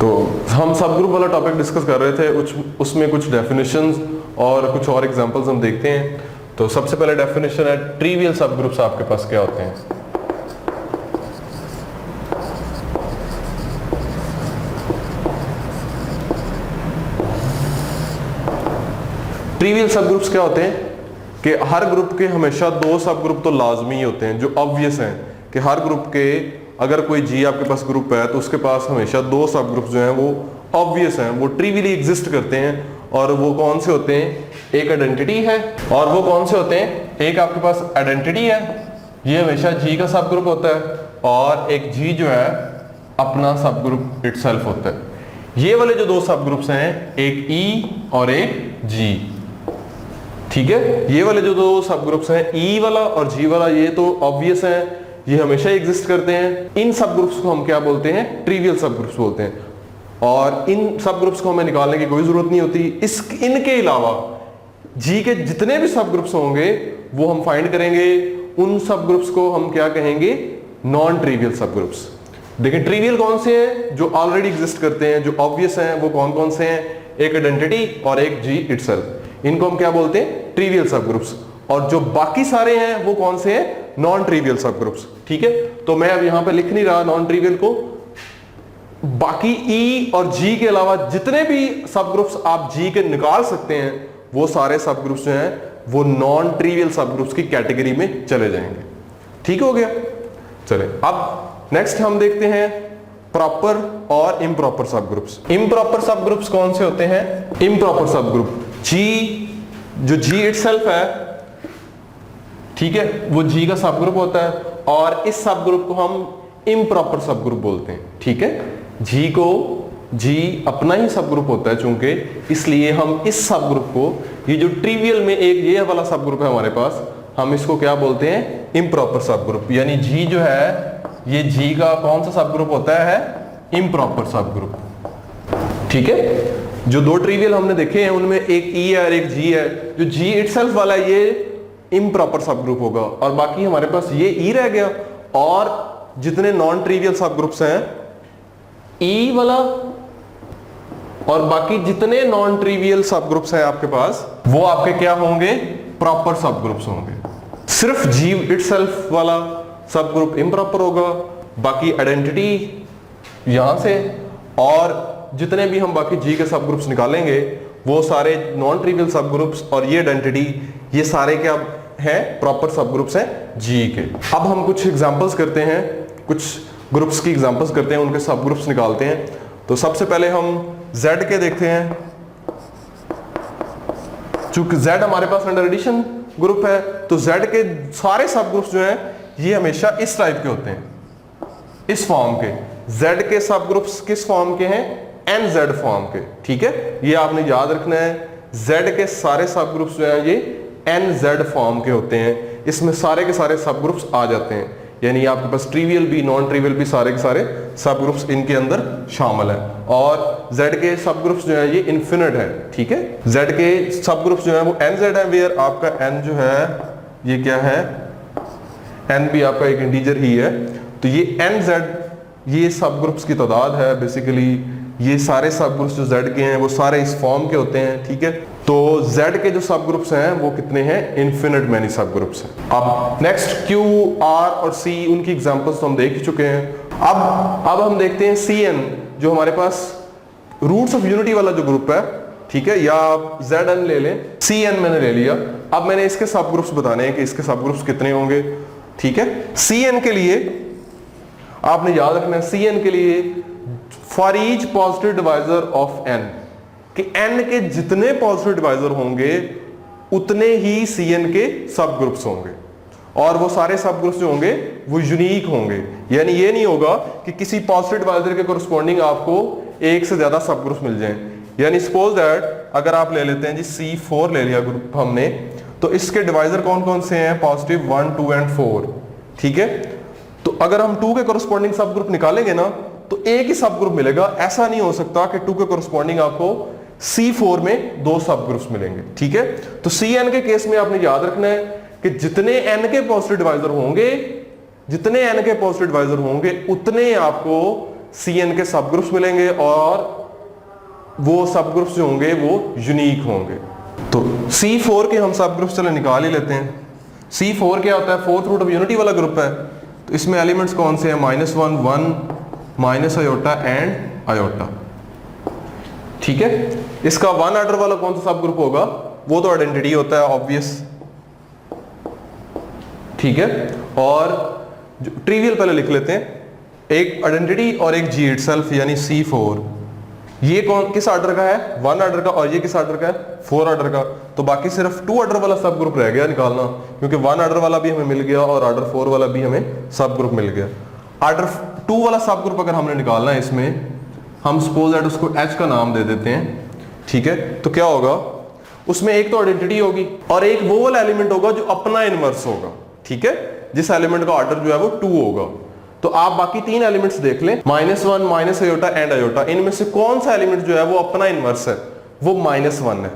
तो हम सब ग्रुप वाला टॉपिक डिस्कस कर रहे थे, उसमें कुछ डेफिनेशंस और कुछ और एग्जांपल्स हम देखते हैं। तो सबसे पहले डेफिनेशन है ट्रिवियल सब ग्रुप्स आपके पास क्या होते हैं। ट्रिवियल सब ग्रुप्स क्या होते हैं कि हर ग्रुप के हमेशा दो सब ग्रुप तो लाजमी ही होते हैं, जो ऑब्वियस हैं कि हर ग्रुप के अगर कोई जी आपके पास ग्रुप है तो उसके पास हमेशा दो सब ग्रुप जो हैं वो ऑब्वियस हैं, वो ट्रिवियली एग्जिस्ट करते हैं। और वो कौन से होते हैं? एक आइडेंटिटी है, और वो कौन से होते हैं? एक आपके पास आइडेंटिटी है, ये हमेशा जी का सब ग्रुप होता है, और एक जी जो है अपना सब ग्रुप इटसेल्फ होता है। ये वाले जो दो सब ग्रुप्स हैं, एक ई और एक जी, ठीक है। ये वाले जो दो सब ग्रुप्स हैं ई वाला और जी वाला, ये तो ऑब्वियस है, ये हमेशा एग्जिस्ट करते हैं। इन सब ग्रुप्स को हम क्या बोलते हैं? ट्रिवियल सब ग्रुप्स बोलते हैं। और इन सब ग्रुप्स को हमें निकालने की कोई जरूरत नहीं होती। इनके अलावा जी के जितने भी सब ग्रुप्स होंगे वो हम फाइंड करेंगे, उन सब ग्रुप्स को हम क्या कहेंगे? नॉन ट्रिवियल सब ग्रुप्स। देखिए ट्रिवियल कौन से हैं? जो ऑलरेडी एग्जिस्ट करते हैं, जो ऑब्वियस हैं। वो कौन कौन से हैं? एक आइडेंटिटी और एक जी इटसेल्फ। इनको हम क्या बोलते हैं? ट्रिवियल सब ग्रुप्स। और जो बाकी सारे हैं वो कौन से हैं? नॉन ट्रिवियल सब ग्रुप्स, ठीक है। तो मैं अब यहां पे लिख नहीं रहा नॉन ट्रिवियल को, बाकी ई और जी के अलावा जितने भी सब ग्रुप्स आप जी के निकाल सकते हैं वो सारे सब ग्रुप्स जो हैं वो नॉन ट्रिवियल सब ग्रुप्स की कैटेगरी में चले जाएंगे। ठीक हो गया? चले अब नेक्स्ट हम देखते हैं प्रॉपर और इम्प्रॉपर सब ग्रुप्स। इम्प्रॉपर सब ग्रुप्स कौन से होते हैं? इम्प्रॉपर सब ग्रुप जी, जो जी इटसेल्फ है, ठीक है, वो जी का सब ग्रुप होता है, और इस सब ग्रुप को हम इम्प्रॉपर सब ग्रुप बोलते हैं, ठीक है। जी को जी अपना ही सब ग्रुप होता है चूंकि, इसलिए हम इस सब ग्रुप को, ये जो ट्रिवियल में एक ये वाला सब ग्रुप है हमारे पास, हम इसको क्या बोलते हैं? इम्प्रॉपर सब ग्रुप। यानी जी जो है ये जी का कौन सा सब ग्रुप होता है? इम्प्रॉपर सब ग्रुप, ठीक है। जो दो ट्रिवियल हमने देखे हैं उनमें एक ई है और एक जी है। जो जी इटसेल्फ वाला है ये इम्प्रॉपर सब ग्रुप होगा, और बाकी हमारे पास ये ई रह गया। और जितने नॉन ट्रिवियल सब ग्रुप्स हैं, ई वाला और बाकी जितने नॉन ट्रिवियल सब ग्रुप्स हैं आपके पास, वो आपके क्या होंगे? प्रॉपर सब ग्रुप्स होंगे। सिर्फ जी इटसेल्फ वाला सब ग्रुप इम्प्रॉपर होगा, बाकी आइडेंटिटी यहां से, और जितने भी हम बाकी जी के सब ग्रुप्स निकालेंगे वो सारे नॉन ट्रिवियल सब ग्रुप्स, और ये आइडेंटिटी, ये सारे क्या हैं? प्रॉपर सब ग्रुप्स हैं जी के। अब हम कुछ एग्जांपल्स करते हैं, कुछ ग्रुप्स की एग्जांपल्स करते हैं, उनके सब ग्रुप्स निकालते हैं। तो सबसे पहले हम Z के देखते हैं। चूंकि Z हमारे पास अंडर एडिशन ग्रुप है, तो Z के सारे सब ग्रुप्स जो हैं ये हमेशा इस टाइप के होते हैं, इस फॉर्म के। Z के सब ग्रुप्स किस फॉर्म के हैं? NZ फॉर्म के, ठीक है। ये आपने याद रखना है, Z के सारे सब ग्रुप्स जो हैं ये NZ फॉर्म के होते हैं। इसमें सारे के सारे सब ग्रुप्स आ जाते हैं, यानी आपके पास ट्रिवियल भी नॉन ट्रिवियल भी सारे के सारे सब ग्रुप्स इनके अंदर शामिल हैं। और Z के सब ग्रुप्स जो है ये इन्फिनिट है, ठीक है। Z के सब ग्रुप्स जो है वो NZ है, वेयर आपका N जो है ये क्या है? N भी आपका एक इंटीजर ही है। तो ये NZ ये सब ग्रुप्स की तादाद है बेसिकली। ये सारे सब ग्रुप्स जो Z के हैं वो सारे इस फॉर्म के होते हैं, ठीक है। तो Z के जो सब ग्रुप्स हैं वो कितने हैं? इन्फिनिट मैनी सब ग्रुप्स हैं। अब नेक्स्ट Q, R और C, उनकी एग्जांपल्स तो हम देख ही चुके हैं। अब हम देखते हैं CN, जो हमारे पास रूट्स ऑफ यूनिटी वाला जो ग्रुप है, ठीक है, या आप ZN ले लें, CN मैंने ले लिया। अब मैंने इसके सब ग्रुप्स बताने हैं कि इसके सब ग्रुप्स कितने होंगे, ठीक है। CN के लिए आपने याद रखना है, CN के लिए for each positive divisor of N, कि N के जितने पॉजिटिव डिवाइजर होंगे उतने ही CN के सब ग्रुप्स होंगे, और वो सारे सब ग्रुप्स जो होंगे वो यूनिक होंगे। यानी ये नहीं होगा कि किसी पॉजिटिव डिवाइजर के कोरस्पॉन्डिंग आपको एक से ज्यादा सब ग्रुप्स मिल जाएं। यानी सपोज दैट अगर आप ले लेते हैं जी C4 ले लिया ग्रुप हमने, तो इसके डिवाइजर कौन कौन से हैं? पॉजिटिव 1, 2 एंड 4, ठीक है। तो अगर हम 2 के कोरस्पॉन्डिंग सब ग्रुप निकालेंगे ना तो एक ही सब ग्रुप मिलेगा। ऐसा नहीं हो सकता कि 2 के कोरस्पॉन्डिंग आपको C4 में 2 सब ग्रुप्स मिलेंगे, ठीक है। तो CN के केस में आपने याद रखना है कि जितने N के पॉजिटिव डिवाइजर होंगे, जितने N के पॉजिटिव डिवाइजर होंगे उतने आपको Cn के सब ग्रुप्स मिलेंगे और वो सब ग्रुप्स जो होंगे वो यूनिक होंगे। तो C4 के हम सब ग्रुप्स चले निकाल ही लेते हैं। C4 क्या होता है? फोर्थ रूट ऑफ यूनिटी वाला ग्रुप है। तो इसमें एलिमेंट्स कौन से हैं? -1 1 माइनस आयोटा एंड आयोटा। ठीक है, इसका वन ऑर्डर वाला कौन सा सब ग्रुप होगा? वो तो आइडेंटिटी होता है, ऑब्वियस। ठीक है, और ट्रिवियल पहले लिख लेते हैं। एक आइडेंटिटी और एक जी इटसेल्फ यानी C4, ये कौन किस ऑर्डर का है? वन ऑर्डर का। और ये किस ऑर्डर का है? 4 ऑर्डर का। तो बाकी सिर्फ 2 ऑर्डर वाला सब ग्रुप रह गया निकालना, क्योंकि वन ऑर्डर वाला भी हमें मिल गया और ऑर्डर 4 वाला भी हमें सब ग्रुप मिल गया। ऑर्डर 2 वाला सब ग्रुप अगर हमने निकालना है, इसमें हम सपोज दैट उसको H का नाम दे देते हैं। ठीक है, तो क्या होगा? उसमें एक तो आइडेंटिटी होगी और एक वो वाला एलिमेंट होगा जो अपना इनवर्स होगा। ठीक है, जिस एलिमेंट का ऑर्डर जो है वो 2 होगा। तो आप बाकी 3 एलिमेंट्स देख लें, -1 माइनस आयोटा एंड आयोटा, इनमें से कौन सा एलिमेंट जो है वो अपना इनवर्स है? वो -1 है।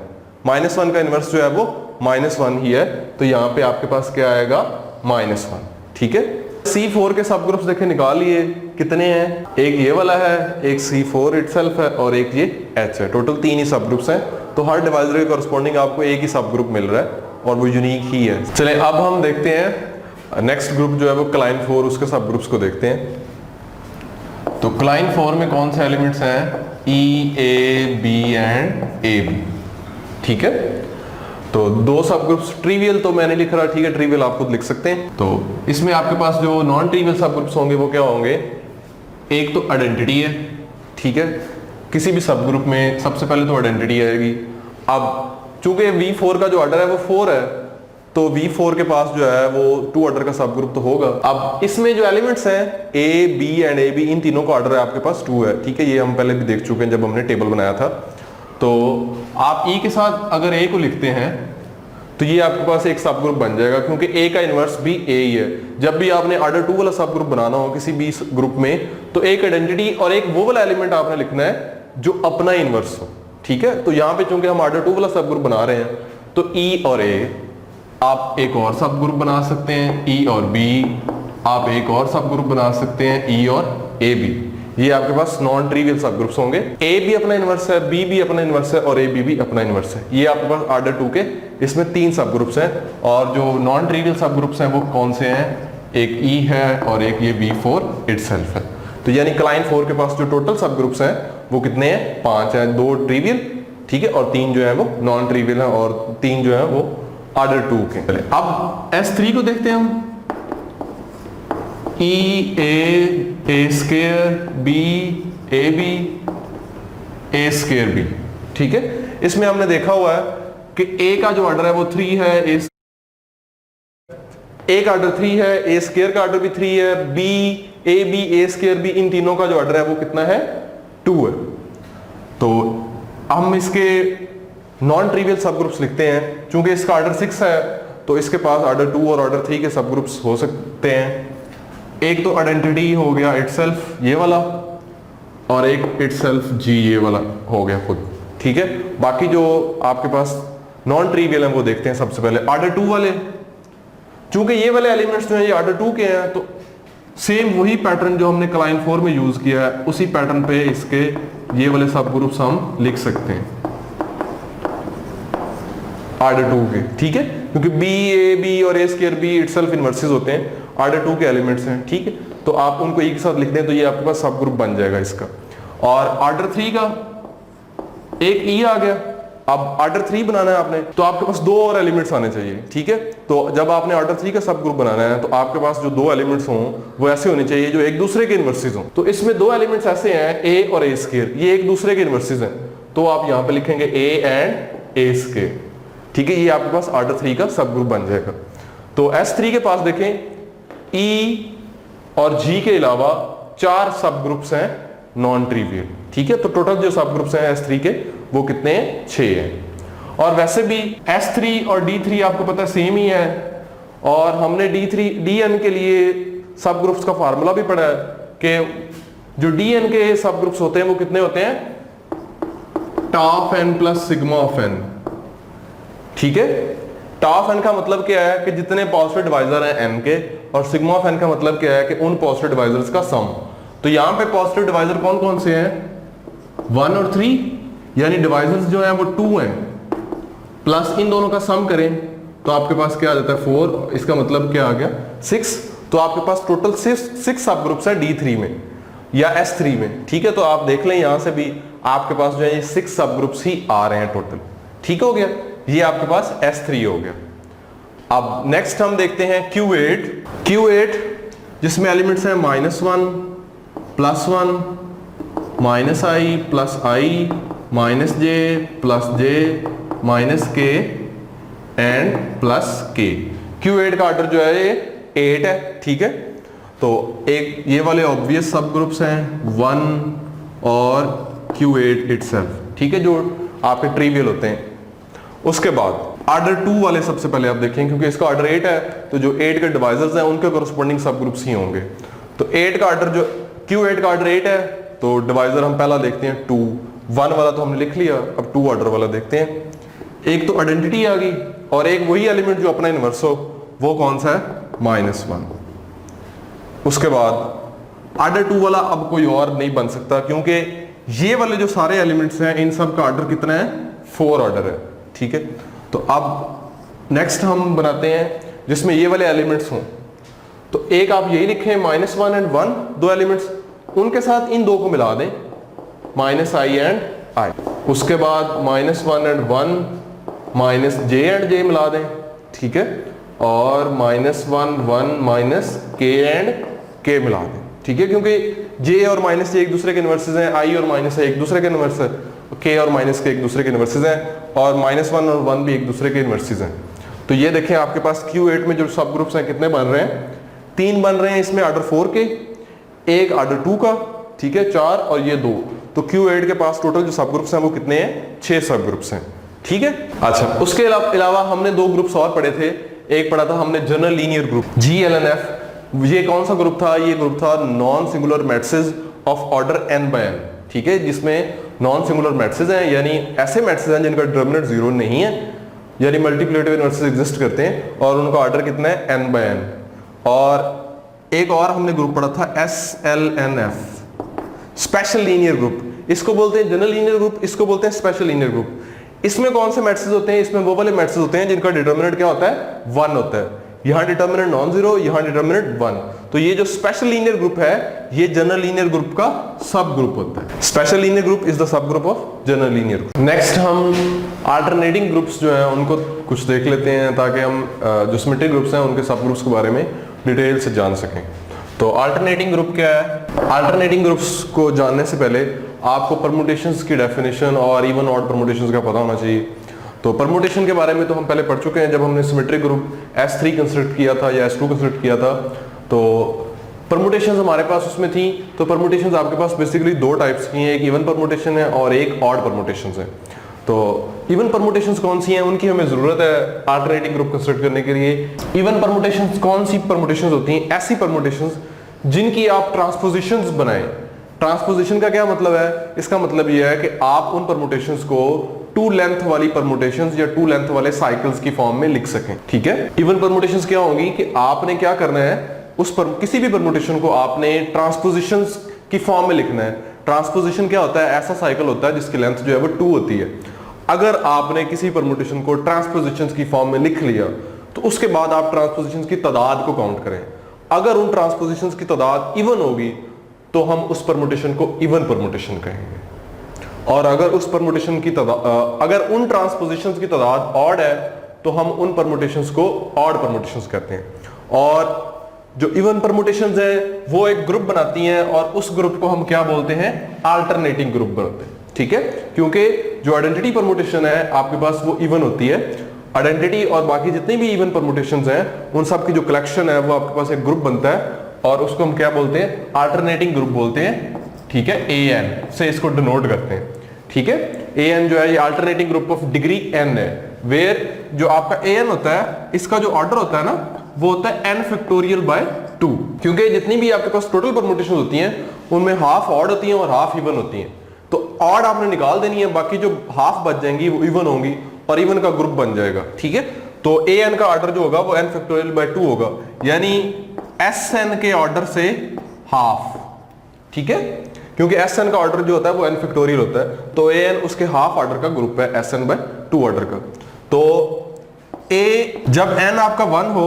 -1 का इनवर्स जो है वो -1 ही है। तो यहां पे आपके पास क्या आएगा? -1। ठीक है, C4 के सब ग्रुप्स देखे निकाल लिए, कितने हैं? एक ये वाला है, एक C4 इटसेल्फ है और एक ये H है। टोटल 3 ही सब ग्रुप्स हैं। तो हर डिवाइजर के कॉरस्पॉन्डिंग आपको एक ही सब ग्रुप मिल रहा है और वो यूनिक ही है। चले अब हम देखते हैं नेक्स्ट ग्रुप जो है वो क्लाइन 4, उसके सब ग्रुप्स को देखते हैं। तो क्लाइन 4 में कौन से एलिमेंट्स हैं? E, A, B and AB। ठीक है, तो 2 सब ग्रुप्स। ट्रिवियल तो मैं नहीं लिख रहा, ठीक है, ट्रिवियल आप खुद लिख सकते हैं। तो इसमें आपके पास जो नॉन ट्रिवियल सब ग्रुप्स होंगे वो क्या होंगे? एक तो आइडेंटिटी है। ठीक है, किसी भी सब ग्रुप में सबसे पहले तो आइडेंटिटी आएगी। अब चूंकि V4 का जो ऑर्डर है वो 4 है, तो V4 के पास जो है वो 2 ऑर्डर का सब ग्रुप तो होगा। अब इसमें जो एलिमेंट्स हैं A, B एंड AB, इन तीनों का ऑर्डर है आपके पास 2 है। ठीक है, ये हम पहले भी देख चुके हैं जब हमने टेबल बनाया था। तो आप E के साथ अगर A को लिखते हैं तो ये आपके पास एक सब ग्रुप बन जाएगा, क्योंकि A का इनवर्स भी A ही है। जब भी आपने ऑर्डर 2 वाला सब ग्रुप बनाना हो किसी भी ग्रुप में, तो एक आइडेंटिटी और एक वो वाला एलिमेंट आपने लिखना है जो अपना इनवर्स हो। ठीक है, तो यहाँ पे चूंकि हम ऑर्डर 2 वाला सब ग्रुप बना रहे हैं, तो E और A, आप एक और सब ग्रुप बना सकते हैं E और B, आप एक और सब ग्रुप बना सकते हैं E और AB। ये आपके पास नॉन ट्रिवियल सब ग्रुप्स होंगे। A भी अपना इनवर्स है, B भी अपना इनवर्स है और AB भी अपना इनवर्स है। ये आपके पास ऑर्डर 2 के इसमें 3 सब ग्रुप्स हैं। और जो नॉन ट्रिवियल सब ग्रुप्स हैं वो कौन से हैं? एक E है और एक ये V4 इटसेल्फ है। तो यानी क्लाइन 4 के पास जो टोटल सब ग्रुप्स हैं वो कितने हैं? 5 हैं। 2 ट्रिवियल, ठीक है, और 3 जो है वो नॉन ट्रिवियल है और 3 जो है वो ऑर्डर 2 के। अब S3 को देखते हैं हम। E, A square, B, AB, A square B। ठीक है, इसमें हमने देखा हुआ है कि A का जो ऑर्डर है वो 3 है, A का ऑर्डर 3 है, A स्क्वायर का ऑर्डर भी 3 है, B, AB, A square B, इन तीनों का जो ऑर्डर है वो कितना है? 2 है। तो हम इसके नॉन ट्रिवियल सब ग्रुप्स लिखते हैं। चूंकि इसका ऑर्डर 6 है तो इसके पास ऑर्डर 2 और ऑर्डर 3 के सब ग्रुप्स हो सकते हैं। एक तो आइडेंटिटी हो गया इटसेल्फ ये वाला, और एक इटसेल्फ G ये वाला हो गया खुद। ठीक है, बाकी जो आपके पास नॉन ट्रिवियल है वो देखते हैं। सबसे पहले ऑर्डर 2 वाले, चूंकि ये वाले एलिमेंट्स जो हैं ये ऑर्डर 2 के हैं, तो सेम वही पैटर्न जो हमने क्लाइन 4 में यूज किया है उसी पैटर्न पे इसके ये वाले सब ग्रुप्स हम लिख सकते हैं ऑर्डर 2 के। ठीक है, क्योंकि B, A, B और A square B itself inverses होते हैं, ऑर्डर 2 के एलिमेंट्स हैं। ठीक है, तो आप उनको एक साथ लिख दें तो ये आपके पास सब ग्रुप बन जाएगा इसका। और ऑर्डर 3 का एक E आ गया। अब ऑर्डर 3 बनाना है आपने तो आपके पास 2 और एलिमेंट्स आने चाहिए। ठीक है, तो जब आपने ऑर्डर 3 का सब ग्रुप बनाना है तो आपके पास जो 2 एलिमेंट्स हों वो ऐसे होने चाहिए जो एक दूसरे के इनवर्सेस हों। तो इसमें 2 एलिमेंट्स ऐसे हैं A और A स्क्वायर, ये एक दूसरे के इनवर्सेस हैं, तो आप यहां पे लिखेंगे A एंड A स्क्वायर। ठीक है, ये आपके पास ऑर्डर 3 का सब ग्रुप बन जाएगा। तो S3 के पास देखें E और G के अलावा 4 सब ग्रुप्स हैं नॉन ट्रिवियल। ठीक है, तो टोटल जो सब ग्रुप्स हैं S3 के वो कितने हैं? 6 हैं। और वैसे भी S3 और D3 आपको पता है सेम ही है, और हमने DN के लिए सब ग्रुप्स का फार्मूला भी पढ़ा है कि जो DN के सब ग्रुप्स होते हैं वो कितने होते हैं? टा of n plus sigma of n। ठीक है, टा ऑफ n का मतलब क्या है कि जितने पॉजिटिव डिवाइजर हैं n के, और सिग्मा ऑफ n का मतलब क्या है कि उन पॉजिटिव डिवाइजर्स का सम। तो यहां पे पॉजिटिव डिवाइजर कौन कौन से हैं, 1 और 3, यानी डिवाइजर्स जो हैं वो 2 हैं, प्लस इन दोनों का सम करें तो आपके पास क्या आ जाता है 4, इसका मतलब क्या आ गया 6। तो आपके पास टोटल 6 सब ग्रुप्स है D3 में या S3 में, ठीक है। तो आप देख लें यहां से भी आपके पास जो है ये 6 सब ग्रुप्स ही आ रहे हैं टोटल, ठीक हो गया, ये आपके पास S3 हो गया। अब नेक्स्ट हम देखते हैं Q8 जिसमें एलिमेंट्स हैं -1 +1 -i + i -j + j -k and +k। Q8 का ऑर्डर जो है ये 8 है, ठीक है। तो एक ये वाले ऑब्वियस सब ग्रुप्स हैं 1 और Q8 इटसेल्फ, ठीक है, जो आपके ट्रिवियल होते हैं। उसके बाद ऑर्डर 2 वाले सबसे पहले आप देखें, क्योंकि इसका ऑर्डर 8 है तो जो 8 के डिवाइजर्स हैं उनके कोरस्पोंडिंग सब ग्रुप्स ही होंगे। तो 8 का ऑर्डर जो Q8 का ऑर्डर 8 है तो डिवाइजर हम पहला देखते हैं 2, 1 वाला तो हमने लिख लिया, अब 2 ऑर्डर वाला देखते हैं। एक तो आइडेंटिटी आ गई और एक वही एलिमेंट जो अपना इनवर्स हो, वो कौन सा है -1। उसके बाद ऑर्डर 2 वाला अब कोई और नहीं बन सकता, क्योंकि ये वाले जो सारे एलिमेंट्स हैं इन सब का ऑर्डर कितना है 4 ऑर्डर है, ठीक है। तो अब नेक्स्ट हम बनाते हैं जिसमें ये वाले एलिमेंट्स हों। तो एक आप यही लिखें -1 एंड 1, 2 एलिमेंट्स, उनके साथ इन दो को मिला दें -i एंड i। उसके बाद -1 एंड 1 -j एंड j मिला दें, ठीक है, और -1 1 -k एंड k मिला दें, ठीक है, क्योंकि j और -j एक दूसरे के इनवर्सेस हैं, i और -i एक दूसरे के इनवर्स है, k और -k एक दूसरे के इनवर्सेस हैं, और -1 और 1 भी एक दूसरे के इनवर्सेस हैं। तो ये देखें आपके पास Q8 में जो सब ग्रुप्स हैं कितने बन रहे हैं, 3 बन रहे हैं, इसमें ऑर्डर 4 के, एक ऑर्डर 2 का, ठीक है, 4 और ये 2। तो Q8 के पास टोटल जो सब ग्रुप्स हैं वो कितने हैं, 6 सब ग्रुप्स हैं, ठीक है। अच्छा, उसके अलावा हमने 2 ग्रुप्स और पढ़े थे। एक पढ़ा था हमने जनरल लीनियर ग्रुप GLNF। ये कौन सा ग्रुप था, ये ग्रुप था non singular matrices of order n by n, ठीक है, जिसमें नॉन सिंगुलर मैट्रिसेस हैं, यानी ऐसे मैट्रिसेस हैं जिनका डिटरमिनेंट 0 नहीं है, यानी मल्टीप्लिकेटिव इनवर्सेस एग्जिस्ट करते हैं और उनका ऑर्डर कितना है n बाय n। और एक और हमने ग्रुप पढ़ा था SLNF, स्पेशल लीनियर ग्रुप। इसको बोलते हैं जनरल लीनियर ग्रुप, इसको बोलते हैं स्पेशल लीनियर ग्रुप। इसमें कौन से मैट्रिसेस होते हैं, इसमें वो वाले मैट्रिसेस होते हैं जिनका डिटरमिनेंट क्या होता है 1 होता है, यहां डिटरमिनेंट नॉन जीरो, यहां डिटरमिनेंट 1। तो ये जो स्पेशल लीनियर ग्रुप है ये जनरल लीनियर ग्रुप का सब ग्रुप होता है। Special linear group is the sub group of general linear group. Next हम अल्टरनेटिंग ग्रुप्स जो है उनको कुछ देख लेते हैं, ताकि हम जो सिमेट्रिक ग्रुप्स हैं उनके सब ग्रुप्स के बारे में डिटेल से जान सकें। तो अल्टरनेटिंग ग्रुप क्या है, अल्टरनेटिंग ग्रुप्स को जानने से पहले आपको परमुटेशंस की डेफिनेशन और इवन ऑड परमुटेशंस का पता होना चाहिए। तो परमुटेशन के बारे में तो हम पहले पढ़ चुके हैं, जब हमने सिमेट्रिक ग्रुप S3 कंस्ट्रक्ट किया था या S2 कंस्ट्रक्ट किया था। तो परमुटेशंस हमारे पास उसमें थी। तो परमुटेशंस आपके पास बेसिकली 2 टाइप्स की हैं, एक इवन परमुटेशन है और एक ऑड परमुटेशंस है। तो इवन परमुटेशंस कौन सी हैं, उनकी हमें जरूरत है अल्टरनेटिंग ग्रुप कंस्ट्रक्ट करने के लिए। इवन परमुटेशंस कौन सी परमुटेशंस होती हैं, ऐसी परमुटेशंस जिनकी आप ट्रांसपोजिशंस बनाएं। ट्रांसपोजिशन का क्या मतलब है, इसका मतलब यह है कि आप उन परमुटेशंस को 2 लेंथ वाली परमुटेशंस या 2 लेंथ वाले साइकिल्स की फॉर्म में लिख सकें, ठीक है। इवन परमुटेशंस क्या होंगी कि आपने क्या करना है, उस पर किसी भी परमुटेशन को आपने ट्रांसपोजिशंस की फॉर्म में लिखना है। ट्रांसपोजिशन क्या होता है, ऐसा साइकिल होता है जिसकी लेंथ जो है वो 2 होती है। अगर आपने किसी परमुटेशन को ट्रांसपोजिशंस की फॉर्म में लिख लिया तो उसके बाद आप ट्रांसपोजिशंस की तादाद को काउंट करें। अगर उन ट्रांसपोजिशंस की तादाद इवन होगी तो हम उस परमुटेशन को इवन परमुटेशन कहेंगे, और अगर उस परमुटेशन की अगर उन ट्रांसपोजिशंस की तादाद ऑड है तो हम उन परमुटेशंस को ऑड परमुटेशंस कहते हैं। और जो इवन परमुटेशंस है वो एक ग्रुप बनाती हैं और उस ग्रुप को हम क्या बोलते हैं, अल्टरनेटिंग ग्रुप बनाते हैं, ठीक है। क्योंकि जो आइडेंटिटी परमुटेशन है आपके पास वो इवन होती है। आइडेंटिटी और बाकी जितनी भी इवन परमुटेशंस हैं उन सब की जो कलेक्शन है वो आपके पास एक ग्रुप बनता है और उसको हम क्या बोलते हैं, अल्टरनेटिंग ग्रुप बोलते हैं, ठीक है। AN से इसको डिनोट करते हैं, ठीक है। AN जो है ये alternating group of degree n है, वेयर जो आपका AN होता है इसका जो ऑर्डर होता है ना वो होता है n फैक्टोरियल बाय 2, क्योंकि जितनी भी आपके पास टोटल परमुटेशन होती हैं उनमें हाफ ऑड होती हैं और हाफ इवन होती हैं। तो ऑड आपने निकाल देनी है, बाकी जो हाफ बच जाएंगी वो इवन होंगी और इवन का ग्रुप बन जाएगा, ठीक है। तो AN का ऑर्डर जो होगा वो n फैक्टोरियल बाय 2 होगा, यानी SN के ऑर्डर से हाफ, ठीक है, क्योंकि Sn का ऑर्डर जो होता है वो n फैक्टोरियल होता है, तो An उसके हाफ ऑर्डर का ग्रुप है Sn/2 ऑर्डर का। तो A जब n आपका 1 हो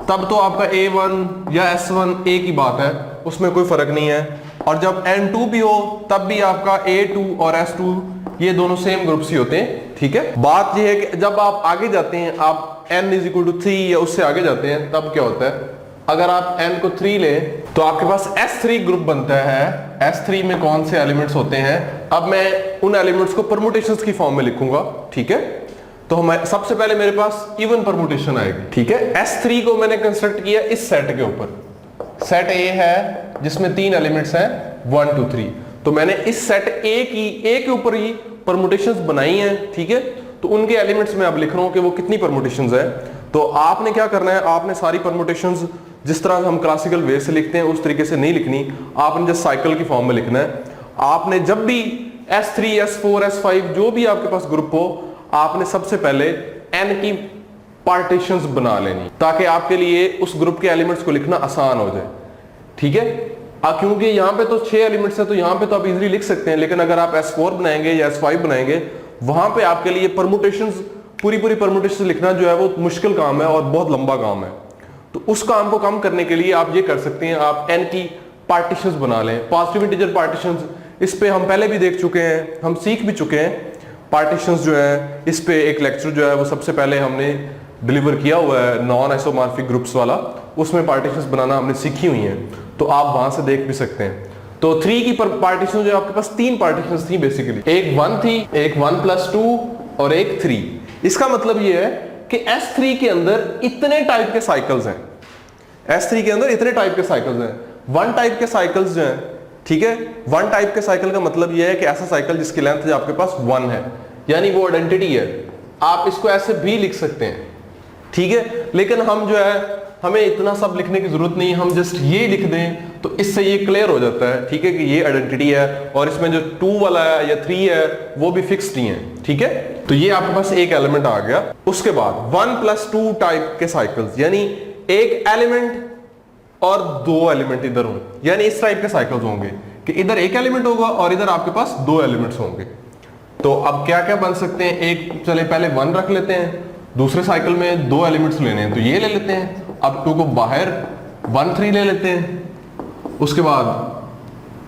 तब तो आपका A1 या S1 एक ही बात है, उसमें कोई फर्क नहीं है। और जब n2 भी हो तब भी आपका A2 और S2 ये दोनों सेम ग्रुप्स ही होते हैं, ठीक है। बात ये है कि जब आप आगे जाते हैं, आप n = 3 या उससे आगे जाते हैं, तब क्या होता है, अगर आप n को 3 लें तो आपके पास S3 ग्रुप बनता है। S3 में कौन से एलिमेंट्स होते हैं, अब मैं उन एलिमेंट्स को परमुटेशंस की फॉर्म में लिखूंगा, ठीक है। तो हम सबसे पहले मेरे पास इवन परमुटेशन आएगी, ठीक है। S3 को मैंने कंस्ट्रक्ट किया इस सेट के ऊपर, सेट A है जिसमें 3 एलिमेंट्स हैं 1 2 3, तो मैंने इस सेट A के ऊपर ही परमुटेशंस बनाई हैं, ठीक है। तो उनके एलिमेंट्स में अब लिख रहा हूं कि वो कितनी परमुटेशंस है। तो आपने क्या करना है, आपने सारी परमुटेशंस जिस तरह हम क्लासिकल वे से लिखते हैं उस तरीके से नहीं लिखनी, आपने जस्ट साइकिल की फॉर्म में लिखना है। आपने जब भी S3 S4 S5 जो भी आपके पास ग्रुप हो, आपने सबसे पहले n की पार्टीशंस बना लेनी, ताकि आपके लिए उस ग्रुप के एलिमेंट्स को लिखना आसान हो जाए, ठीक है। क्योंकि यहाँ पे तो 6 एलिमेंट्स है, तो यहाँ पे तो आप इजीली लिख सकते हैं, लेकिन अगर आप S4 बनाएंगे या S5 बनाएंगे, वहां पे आपके लिए परमुटेशंस पूरी परमुटेशंस लिखना जो है वो मुश्किल काम है और बहुत लंबा काम है। तो उस काम को कम करने के लिए आप ये कर सकते हैं, आप n की पार्टीशंस बना लें, पॉजिटिव इंटीजर पार्टीशंस। इस पे हम पहले भी देख चुके हैं, हम सीख भी चुके हैं पार्टीशंस जो है। इस पे एक लेक्चर जो है वो सबसे पहले हमने डिलीवर किया हुआ है, नॉन आइसोमॉर्फिक ग्रुप्स वाला, उसमें पार्टीशंस बनाना हमने सीखी हुई हैं, तो आप वहां से देख भी सकते हैं। तो 3 की पार्टीशन जो आपके पास 3 पार्टीशंस थी बेसिकली, एक 1 थी, एक 1+2 और एक 3। इसका मतलब ये है कि S3 के अंदर इतने टाइप के साइकिल्स हैं, S3 के अंदर इतने टाइप के साइकिल्स हैं। 1 टाइप के साइकिल्स जो हैं, ठीक है, 1 टाइप के साइकिल का मतलब ये है कि ऐसा साइकिल जिसकी लेंथ आपके पास 1 है, यानी वो आइडेंटिटी है। आप इसको ऐसे भी लिख सकते हैं, ठीक है, लेकिन हम जो है हमें इतना सब लिखने की जरूरत नहीं, हम जस्ट ये लिख दें तो इससे ये क्लियर हो जाता है, ठीक है, कि ये आइडेंटिटी है और इसमें जो 2 वाला है या 3 है वो भी फिक्स्ड ही है, ठीक है। तो ये आपके पास एक एलिमेंट आ गया। उसके बाद 1+2 टाइप के साइकिल्स, यानी एक एलिमेंट और 2 एलिमेंट इधर हों, यानी इस टाइप के साइकिल्स होंगे कि इधर एक एलिमेंट होगा और इधर आपके पास 2 एलिमेंट्स होंगे। तो अब क्या क्या बन सकते हैं, एक चले पहले 1 रख लेते हैं, दूसरे साइकिल में 2 एलिमेंट्स लेने हैं तो ये ले लेते हैं, अब 2 को बाहर 1 3 ले लेते हैं, उसके बाद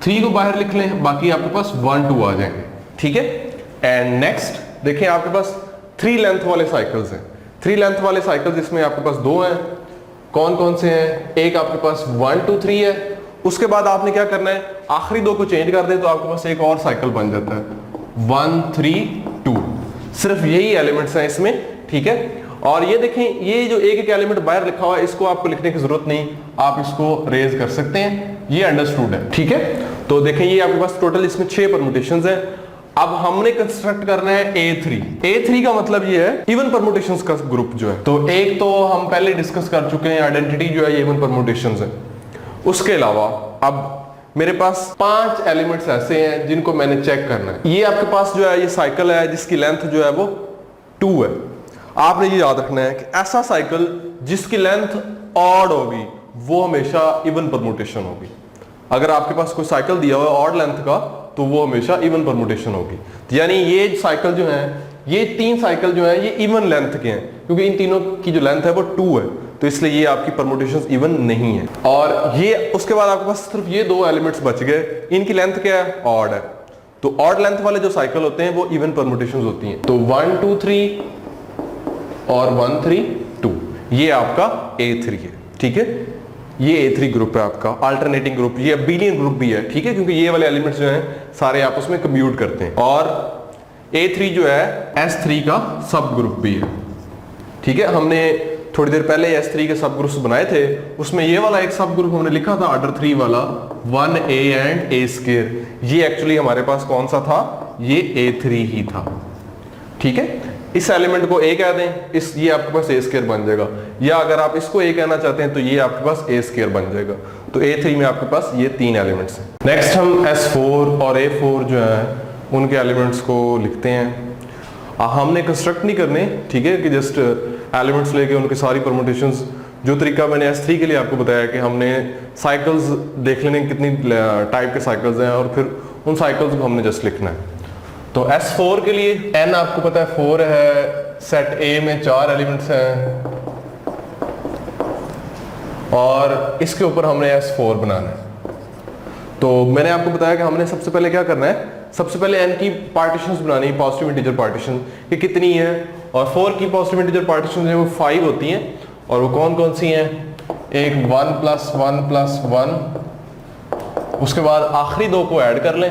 3 को बाहर लिख लें, बाकी आपके पास 1 2 आ जाएंगे, ठीक है। एंड नेक्स्ट देखिए आपके पास 3 लेंथ वाले साइकिल्स हैं। 3 लेंथ वाले साइकिल्स इसमें आपके पास 2 हैं। कौन कौन से हैं, एक आपके पास 1 2 3 है। उसके बाद आपने क्या करना है, आखिरी 2 को चेंज कर दें तो आपके पास एक और साइकिल बन जाता है 1 3 2। सिर्फ यही एलिमेंट्स हैं इसमें, ठीक है। और ये देखें, ये जो एक एक एलिमेंट बाहर लिखा हुआ है इसको आपको लिखने की जरूरत नहीं, आप इसको रेज कर सकते हैं, ये अंडरस्टूड है, ठीक है। तो देखें ये आपके पास टोटल इसमें 6 परमुटेशंस हैं। अब हमने कंस्ट्रक्ट करना है A3। A3 का मतलब ये है इवन परमुटेशंस का ग्रुप जो है। तो एक तो हम पहले डिस्कस कर चुके हैं, आइडेंटिटी जो है ये इवन परमुटेशंस है। उसके अलावा अब मेरे पास 5 एलिमेंट्स ऐसे हैं जिनको मैंने चेक करना है। ये आपके पास जो है ये साइकिल है जिसकी लेंथ जो है वो 2 है। आपने ये याद रखना है कि ऐसा साइकिल जिसकी लेंथ ऑड होगी वो हमेशा इवन परमुटेशन होगी। अगर आपके पास कोई साइकिल दिया हुआ है ऑड लेंथ का तो वो हमेशा इवन परमुटेशन होगी। यानी ये साइकिल जो है, ये 3 साइकिल जो है ये इवन लेंथ के हैं, क्योंकि इन तीनों की जो लेंथ है वो 2 है, तो इसलिए ये आपकी परमुटेशंस इवन नहीं है। और ये उसके बाद आपके पास सिर्फ ये 2 एलिमेंट्स बच गए, इनकी लेंथ क्या है, ऑड है। तो ऑड लेंथ वाले जो साइकिल होते हैं वो इवन परमुटेशंस होती हैं। तो 1 2 3 और 1 3 2 ये आपका A3 है, ठीक है। ये A3 ग्रुप है आपका अल्टरनेटिंग ग्रुप, ये अबेलियन ग्रुप भी है, ठीक है, क्योंकि ये वाले एलिमेंट्स जो हैं सारे आपस में कम्यूट करते हैं। और A3 जो है S3 का सब ग्रुप भी है, ठीक है। हमने थोड़ी देर पहले S3 के सब ग्रुप्स बनाए थे, उसमें ये वाला एक सब ग्रुप हमने लिखा था ऑर्डर 3 वाला 1A एंड A²। ये एक्चुअली हमारे पास कौन सा था, ये A3 ही था, ठीक है। इस एलिमेंट को A कह दें, ये आपके पास A² बन जाएगा, या अगर आप इसको A कहना चाहते हैं तो ये आपके पास A² बन जाएगा। तो A3 में आपके पास ये 3 एलिमेंट्स हैं। नेक्स्ट हम S4 और A4 जो है उनके एलिमेंट्स को लिखते हैं। हमने कंस्ट्रक्ट नहीं करने, ठीक है, कि जस्ट एलिमेंट्स लेके उनकी सारी परमुटेशंस जो तरीका मैंने S3 के लिए आपको बताया कि हमने साइकिल्स देख लेने कितनी टाइप के साइकिल्स हैं और फिर उन साइकिल्स को हमने जस्ट लिखना है। तो S4 के लिए n आपको पता है 4 है, सेट A में 4 एलिमेंट्स हैं और इसके ऊपर हमने S4 बनाना है। तो मैंने आपको बताया कि हमने सबसे पहले क्या करना है, सबसे पहले n की पार्टीशंस बनानी है, पॉजिटिव इंटीजर पार्टीशन, कि कितनी है, और 4 की पॉजिटिव इंटीजर पार्टीशन जो वो 5 होती हैं और वो कौन कौन सी हैं, एक 1 + 1 + 1, उसके बाद आखिरी दो को ऐड कर लें,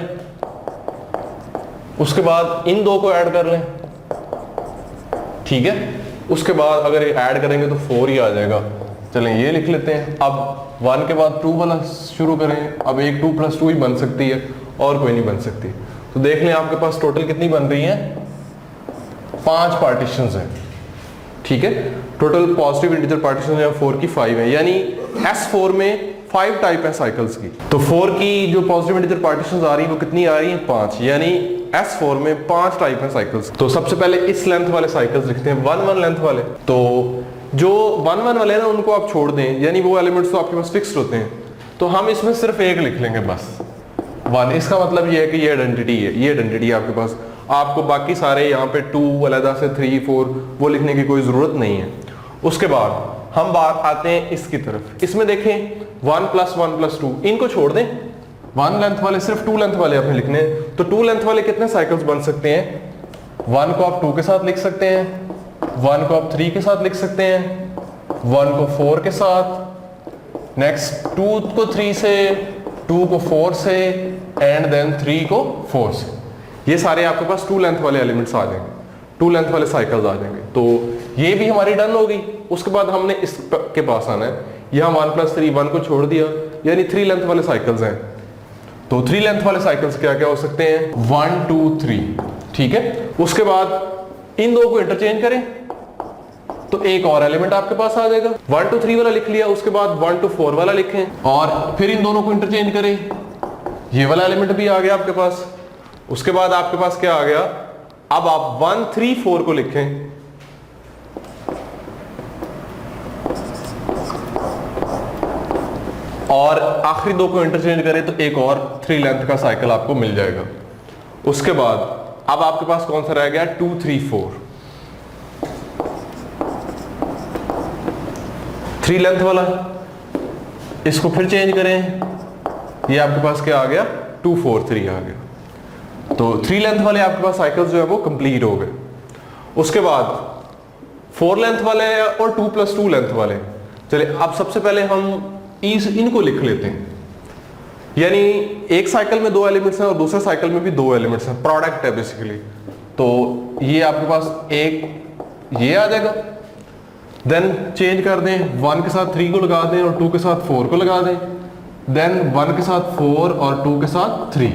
उसके बाद इन दो को ऐड कर लें, ठीक है। उसके बाद अगर ये ऐड करेंगे तो 4 ही आ जाएगा। चलें ये लिख लेते हैं। अब 1 के बाद 2 वाला शुरू करें। अब एक 2 + 2 ही बन सकती है और कोई नहीं बन सकती। तो देख लें आपके पास टोटल कितनी बन रही है, 5 पार्टीशंस हैं, ठीक है। टोटल पॉजिटिव इंटीजर पार्टीशन है 4 की 5 है, यानी S4 में 5 टाइप है साइकिल्स की। तो 4 की जो पॉजिटिव इंटीजर पार्टीशंस आ रही है वो कितनी आ रही है, 5, यानी S4 में 5 टाइप है साइकिल्स। तो सबसे पहले इस लेंथ वाले साइकिल्स लिखते हैं, 1 1 लेंथ वाले। तो जो 1 1 वाले ना उनको आप छोड़ दें, यानी वो एलिमेंट्स तो आपके पास फिक्स्ड होते हैं, तो हम इसमें सिर्फ एक लिख लेंगे बस, 1। इसका मतलब ये है कि ये आइडेंटिटी है, ये आइडेंटिटी है आपके पास। आपको बाकी सारे यहाँ पे 2 अलग से 3 4 वो लिखने की कोई जरूरत नहीं है। उसके बाद हम बात आते हैं इसकी तरफ। इसमें देखें 1 + 1 + 2, इनको छोड़ दें, 1 लेंथ वाले सिर्फ 2 लेंथ वाले आपने लिखने हैं। तो 2 लेंथ वाले कितने साइकिल्स बन सकते हैं, 1 को आप 2 के साथ लिख सकते हैं, 1 को आप 3 के साथ लिख सकते हैं, 1 को 4 के साथ, नेक्स्ट 2 को 3 से, 2 को 4 से, एंड देन 3 को 4 से। ये सारे आपके पास 2 लेंथ वाले एलिमेंट्स आ जाएंगे, 2 लेंथ वाले साइकिल्स आ जाएंगे। तो ये भी हमारी डन होगी। उसके बाद हमने इसके पास आना है, यहाँ 1 + 3, 1 को छोड़ दिया, यानी 3 लेंथ वाले साइकिल्स हैं। तो 3 लेंथ वाले साइकिल्स क्या क्या हो सकते हैं, 1 2 3, ठीक है। उसके बाद इन दो को इंटरचेंज करें तो एक और एलिमेंट आपके पास आ जाएगा। 1 2 3 वाला लिख लिया, उसके बाद 1 2 4 वाला लिखें और फिर इन दोनों को इंटरचेंज करें, ये वाला एलिमेंट भी आ गया आपके पास। उसके बाद आपके पास क्या आ गया, अब आप 1 3 4 को लिखें, और आखिरी दो को इंटरचेंज करें तो एक और 3 लेंथ का साइकिल आपको मिल जाएगा। उसके बाद अब आपके पास कौन सा रह गया, 2 3 4, 3 लेंथ वाला। इसको फिर चेंज करें, ये आपके पास क्या आ गया, 2 4 3 आ गया। तो 3 लेंथ वाले आपके पास साइकिल्स जो है वो कंप्लीट हो गए। उसके बाद 4 लेंथ वाले और 2 + 2 लेंथ वाले। चलिए अब सबसे पहले हम इनको लिख लेते हैं, यानी एक साइकिल में 2 एलिमेंट्स हैं और दूसरे साइकिल में भी 2 एलिमेंट्स हैं, प्रोडक्ट है बेसिकली। तो ये आपके पास एक ये आ जाएगा, देन चेंज कर दें, 1 के साथ 3 को लगा दें और 2 के साथ 4 को लगा दें, देन 1 के साथ 4 और 2 के साथ 3,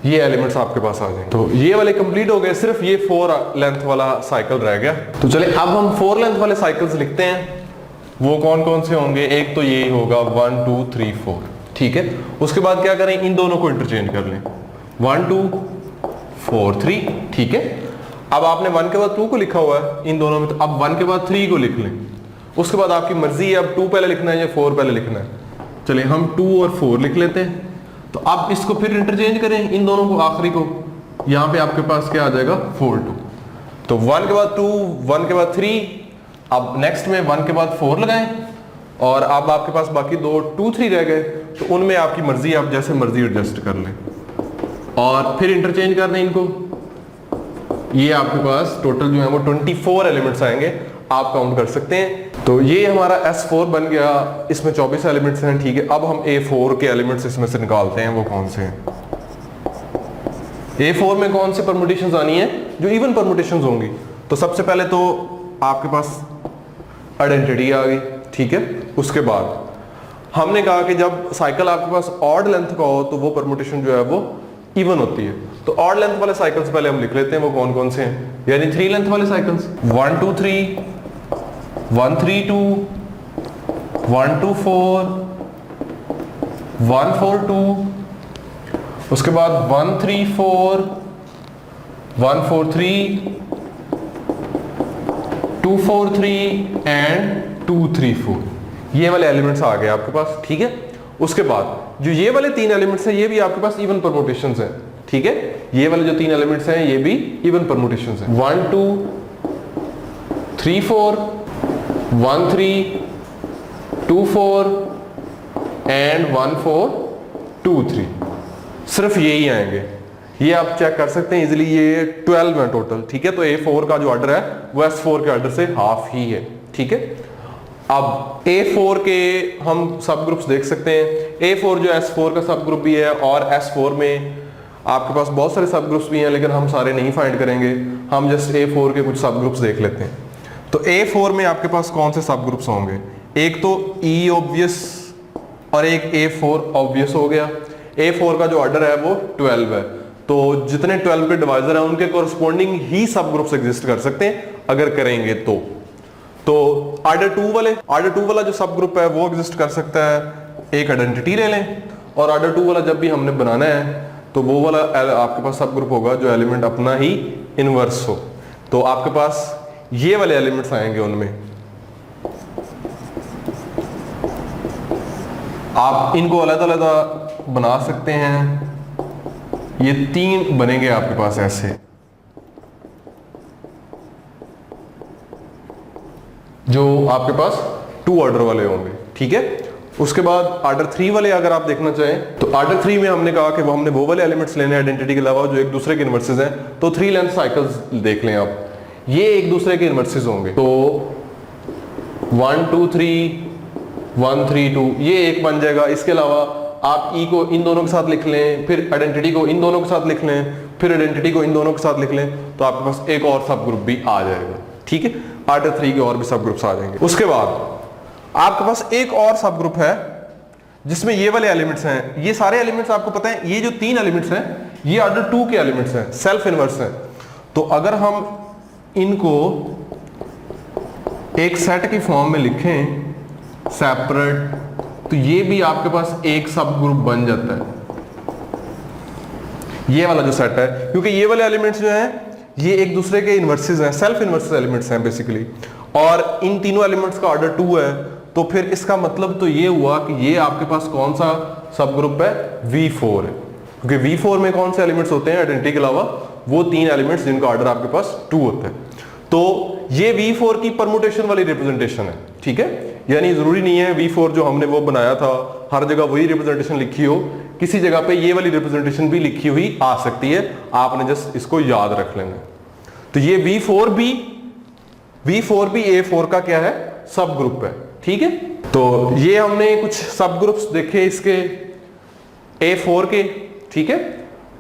ये एलिमेंट्स आपके पास आ जाएंगे। तो ये वाले कंप्लीट हो गए, सिर्फ ये 4 लेंथ वाला साइकिल रह गया। तो चलिए अब हम 4 लेंथ वाले साइकिल्स लिखते हैं। वो कौन कौन से होंगे, एक तो यही होगा 1 2 3 4, ठीक है। उसके बाद क्या करें, इन दोनों को इंटरचेंज कर लें, 1 2 4 3, ठीक है। अब आपने 1 के बाद 2 को लिखा हुआ है इन दोनों में, तो अब 1 के बाद 3 को लिख लें। उसके बाद आपकी मर्जी है अब 2 पहले लिखना है या 4 पहले लिखना है। चलिए हम 2 और 4 लिख लेते हैं। तो अब इसको फिर इंटरचेंज करें, इन दोनों को, आखिरी को। यहाँ पे आपके पास क्या आ जाएगा, 4 2। तो 1 के बाद 2, 1 के बाद 3, अब नेक्स्ट में 1 के बाद 4 लगाएं और अब आपके पास बाकी 2 2 3 रह गए। तो उनमें आपकी मर्जी, आप जैसे मर्जी एडजस्ट कर लें और फिर इंटरचेंज कर दें इनको। ये आपके पास टोटल जो है वो 24 एलिमेंट्स आएंगे, आप काउंट कर सकते हैं। तो ये हमारा S4 बन गया, इसमें 24 एलिमेंट्स हैं, ठीक है। अब हम A4 के एलिमेंट्स इसमें से निकालते हैं, वो कौन से हैं। A4 में कौन से परमुटेशंस आनी है, जो इवन परमुटेशंस होंगी। तो सबसे पहले तो आपके पास आइडेंटिटी आ गई, ठीक है। उसके बाद हमने कहा कि जब साइकिल आपके पास ऑड लेंथ का हो तो वो परमुटेशन जो है वो इवन होती है। तो ऑड लेंथ वाले साइकिल्स पहले हम लिख लेते हैं, वो कौन कौन से हैं, यानी 3 लेंथ वाले साइकिल्स, 1 2 3, 1 3 2, 1 2 4, 1 4 2, उसके बाद 1 3 4, 1 4 3, 2 4 3 एंड 2 3 4। ये वाले एलिमेंट्स आ गए आपके पास, ठीक है। उसके बाद जो ये वाले 3 एलिमेंट्स हैं ये भी आपके पास इवन परमुटेशंस हैं, ठीक है। ये वाले जो 3 एलिमेंट्स हैं ये भी इवन परमुटेशंस हैं। 1 2 3 4 1 3 2 4 एंड 1 4 2 3, सिर्फ यही आएंगे। ये आप चेक कर सकते हैं इजीली, ये 12 है टोटल, ठीक है। तो A4 का जो ऑर्डर है वो S4 के ऑर्डर से हाफ ही है, ठीक है। अब A4 के हम सब ग्रुप्स देख सकते हैं। A4 जो S4 का सब ग्रुप भी है और S4 में आपके पास बहुत सारे सब ग्रुप्स भी हैं, लेकिन हम सारे नहीं फाइंड करेंगे, हम जस्ट A4 के कुछ सब ग्रुप्स देख लेते हैं। तो A4 में आपके पास कौन से सब ग्रुप्स होंगे? एक तो E ऑब्वियस और एक A4 ऑब्वियस हो गया। A4 का जो ऑर्डर है वो 12 है, तो जितने 12 के डिवाइजर हैं उनके कोरस्पॉन्डिंग ही सब ग्रुप्स एग्जिस्ट कर सकते हैं अगर करेंगे तो ऑर्डर 2 वाला जो सब ग्रुप है वो एग्जिस्ट कर सकता है। एक आइडेंटिटी ले लें और ऑर्डर 2 वाला जब भी हमने बनाना है तो वो वाला आपके पास सब ग्रुप होगा जो एलिमेंट अपना ही इनवर्स हो। तो आपके पास ये वाले एलिमेंट्स आएंगे, उनमें आप इनको अलग-अलग बना सकते हैं। ये 3 बनेंगे आपके पास ऐसे, जो आपके पास 2 ऑर्डर वाले होंगे, ठीक है। उसके बाद ऑर्डर 3 वाले अगर आप देखना चाहें तो ऑर्डर 3 में हमने कहा कि हमने वो वाले एलिमेंट्स लेने हैं आइडेंटिटी के अलावा जो एक दूसरे के इनवर्सेस हैं। तो 3 लेंथ साइकिल्स देख लें आप, ये एक दूसरे के इनवर्सेस होंगे। तो 1 2 3 1 3 2 ये एक बन जाएगा। इसके अलावा आप ई को इन दोनों के साथ लिख लें, फिर आइडेंटिटी को इन दोनों के साथ लिख लें, फिर आइडेंटिटी को इन दोनों के साथ लिख लें, तो आपके पास एक और सब ग्रुप भी आ जाएगा, ठीक है। ऑर्डर 3 के और भी सब ग्रुप्स आ जाएंगे। उसके बाद आपके पास एक और सब ग्रुप है जिसमें ये वाले एलिमेंट्स हैं। ये सारे एलिमेंट्स आपको पता है, ये जो 3 एलिमेंट्स हैं ये ऑर्डर 2 के एलिमेंट्स हैं, सेल्फ इनवर्स हैं। तो अगर हम इनको एक सेट की फॉर्म में लिखें सेपरेट, तो ये भी आपके पास एक सब ग्रुप बन जाता है, ये वाला जो सेट है, क्योंकि ये वाले एलिमेंट्स जो हैं ये एक दूसरे के इनवर्सेस हैं, सेल्फ इनवर्सेस एलिमेंट्स हैं बेसिकली, और इन तीनों एलिमेंट्स का ऑर्डर 2 है। तो फिर इसका मतलब तो ये हुआ कि ये आपके पास कौन सा सब ग्रुप है? V4 है, क्योंकि V4 में कौन से एलिमेंट्स होते हैं आइडेंटिटी के अलावा? वो 3 एलिमेंट्स जिनका ऑर्डर आपके पास 2 होता है। तो ये V4 की परमुटेशन वाली रिप्रेजेंटेशन है, ठीक है। यानी जरूरी नहीं है V4 जो हमने वो बनाया था हर जगह वही रिप्रेजेंटेशन लिखी हो, किसी जगह पे ये वाली रिप्रेजेंटेशन भी लिखी हुई आ सकती है, आपने जस्ट इसको याद रख लेना। तो ये V4 भी A4 का क्या है? सब ग्रुप है, ठीक है। तो ये हमने कुछ सब ग्रुप्स देखे इसके A4 के, ठीक है।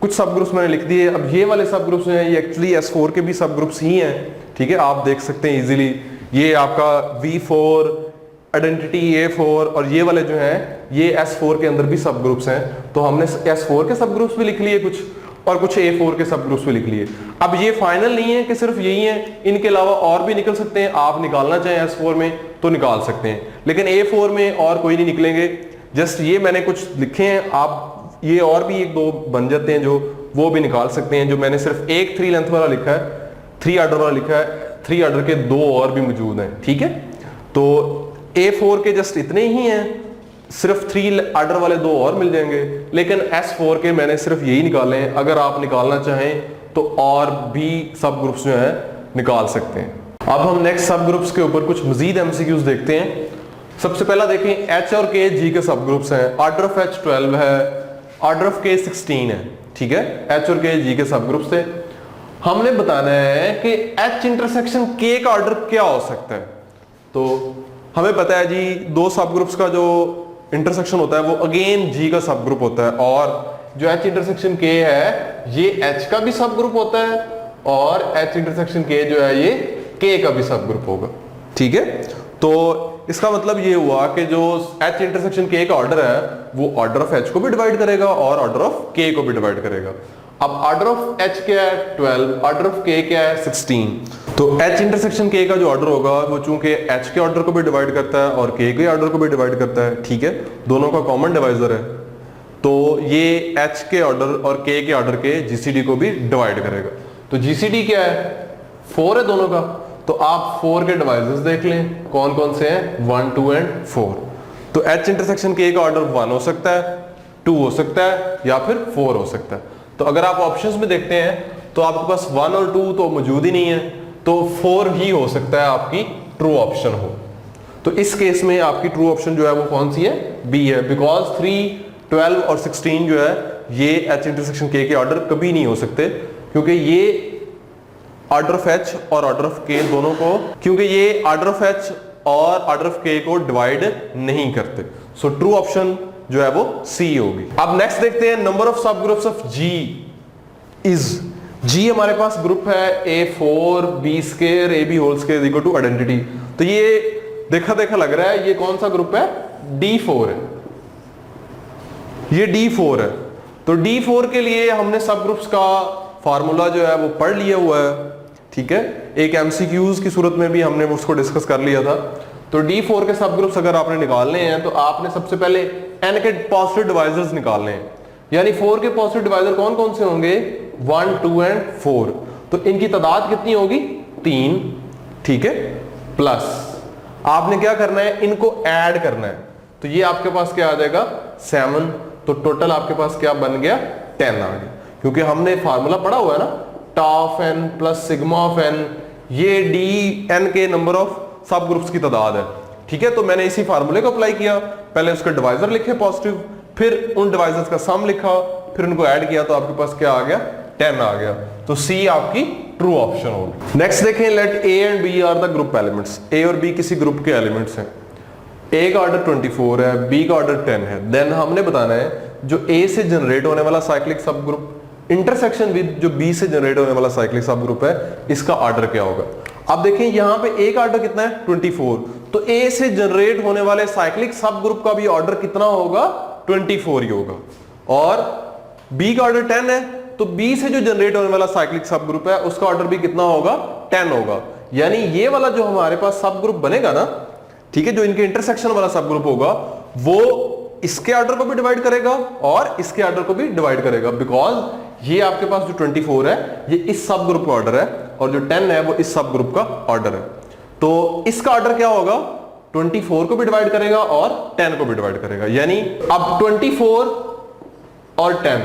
कुछ सब ग्रुप्स मैंने लिख दिए। अब ये वाले सब ग्रुप्स हैं ये एक्चुअली S4 के भी सब ग्रुप्स ही हैं, ठीक है। आप देख सकते हैं इजीली, ये आपका V4 आइडेंटिटी A4 और ये वाले जो हैं ये S4 के अंदर भी सब ग्रुप्स हैं। तो हमने S4 के सब ग्रुप्स भी लिख लिए कुछ, और कुछ A4 के सब ग्रुप्स भी लिख लिए। अब ये फाइनल नहीं है कि सिर्फ यही है, इनके अलावा और भी निकल सकते हैं। आप निकालना चाहें S4 में तो निकाल सकते हैं, लेकिन A4 में और कोई नहीं निकलेंगे। जस्ट ये मैंने कुछ लिखे हैं, आप ये और भी 1-2 बन जाते हैं जो वो भी निकाल सकते हैं। जो मैंने सिर्फ एक 3 लेंथ वाला लिखा है, 3 ऑर्डर वाला लिखा है, 3 ऑर्डर के 2 और भी मौजूद हैं, ठीक है। तो A4 के जस्ट इतने ही हैं, सिर्फ 3 ऑर्डर वाले 2 और मिल जाएंगे, लेकिन S4 के मैंने सिर्फ यही निकाले हैं। अगर आप निकालना चाहें तो और भी सब ग्रुप्स जो है निकाल सकते हैं। अब हम नेक्स्ट सब ग्रुप्स के ऊपर कुछ मजीद MCQs देखते हैं। सबसे पहला देखें H और K G के सब ग्रुप्स हैं। ऑर्डर ऑफ H 12 है, ऑर्डर ऑफ K 16 है, ठीक है। H और K G के सब ग्रुप्स थे। हमने बताना है कि H इंटरसेक्शन K का ऑर्डर क्या हो सकता है। तो हमें पता है जी 2 सब ग्रुप्स का जो इंटरसेक्शन होता है वो अगेन G का सब ग्रुप होता है, और जो H इंटरसेक्शन K है ये H का भी सब ग्रुप होता है, और H इंटरसेक्शन K जो है ये K का भी सब ग्रुप होगा, ठीक है। तो इसका मतलब ये हुआ कि जो H इंटरसेक्शन K का ऑर्डर है वो ऑर्डर ऑफ H को भी डिवाइड करेगा और ऑर्डर ऑफ K को भी डिवाइड करेगा। अब ऑर्डर ऑफ H क्या है? 12, ऑर्डर ऑफ K क्या है? 16। तो H इंटरसेक्शन K का जो ऑर्डर होगा वो चूंकि H के ऑर्डर को भी डिवाइड करता है और K के ऑर्डर को भी डिवाइड करता है, ठीक है। दोनों का कॉमन डिवाइजर है, तो ये H के ऑर्डर और K के ऑर्डर के GCD को भी डिवाइड करेगा। तो GCD क्या है? 4 है दोनों का, तो आप 4 के डिवाइजर्स देख लें कौन कौन से हैं, 1, 2 एंड 4। तो H इंटरसेक्शन के का ऑर्डर 1 हो सकता है, 2 हो सकता है या फिर 4 हो सकता है। तो अगर आप ऑप्शंस में देखते हैं तो आपके पास 1 और 2 तो मौजूद ही नहीं है, तो 4 ही हो सकता है आपकी ट्रू ऑप्शन हो। तो इस केस में आपकी ट्रू ऑप्शन जो है वो कौन सी है, बी है, बिकॉज 3, 12 और 16 जो है ये H इंटरसेक्शन के ऑर्डर कभी नहीं हो सकते, क्योंकि ये ऑर्डर ऑफ H और ऑर्डर ऑफ K दोनों को, क्योंकि ये ऑर्डर ऑफ H और ऑर्डर ऑफ K को डिवाइड नहीं करते। सो ट्रू ऑप्शन जो है वो C होगी। अब नेक्स्ट देखते हैं number of sub groups of G is. G हमारे पास ग्रुप है A4 B square AB whole square equal to identity. तो ये देखा देखा लग रहा है ये कौन सा ग्रुप है, D4 है, ये D4 है। तो D4 के लिए हमने सब ग्रुप्स का फार्मूला जो है वो पढ़ लिया हुआ है, ठीक है। एक MCQs की सूरत में भी हमने उसको डिस्कस कर लिया था। तो D4 के सब ग्रुप्स अगर आपने निकालने हैं तो आपने सबसे पहले n के पॉजिटिव डिवाइजर्स निकालने हैं, यानी 4 के पॉजिटिव डिवाइजर कौन कौन से होंगे, 1, 2 एंड 4। तो इनकी तादाद कितनी होगी, 3, ठीक है। प्लस आपने क्या करना है, इनको ऐड करना है, तो ये आपके पास क्या आ जाएगा, 7। तो टोटल आपके पास क्या बन गया, 10 आ गया, क्योंकि हमने फार्मूला पढ़ा हुआ है ना, टा of n plus sigma of n, ये डी n के नंबर ऑफ सब ग्रुप्स की तादाद है, ठीक है। तो मैंने इसी फार्मूले को अप्लाई किया, पहले उसके डिवाइजर लिखे पॉजिटिव, फिर उन डिवाइजर्स का सम लिखा, फिर उनको ऐड किया, तो आपके पास क्या आ गया, 10 आ गया। तो सी आपकी ट्रू ऑप्शन होगी। नेक्स्ट देखें, let A and B are the group elements. A और बी किसी ग्रुप के एलिमेंट्स हैं। ए का ऑर्डर 24 है, बी का ऑर्डर 10 है। देन हमने बताना है जो ए से जनरेट होने वाला साइक्लिक सब ग्रुप इंटरसेक्शन विद जो बी से जनरेट होने वाला साइक्लिक सब ग्रुप है, इसका ऑर्डर क्या होगा। अब देखें यहां पे ए का ऑर्डर कितना है, 24। तो ए से जनरेट होने वाले साइक्लिक सब ग्रुप का भी ऑर्डर कितना होगा, 24 ही होगा। और बी का ऑर्डर 10 है, तो बी से जो जनरेट होने वाला साइक्लिक सब ग्रुप है उसका ऑर्डर भी कितना होगा, 10 होगा। यानी ये वाला जो हमारे पास सब ग्रुप बनेगा ना, ठीक है, जो इनके इंटरसेक्शन वाला सब ग्रुप होगा वो इसके ऑर्डर को भी डिवाइड करेगा और इसके ऑर्डर को भी डिवाइड करेगा, बिकॉज ये आपके पास जो 24 है ये इस सब ग्रुप का ऑर्डर है और जो 10 है वो इस सब ग्रुप का ऑर्डर है। तो इसका ऑर्डर क्या होगा, 24 को भी डिवाइड करेगा और 10 को भी डिवाइड करेगा। यानी अब 24 और 10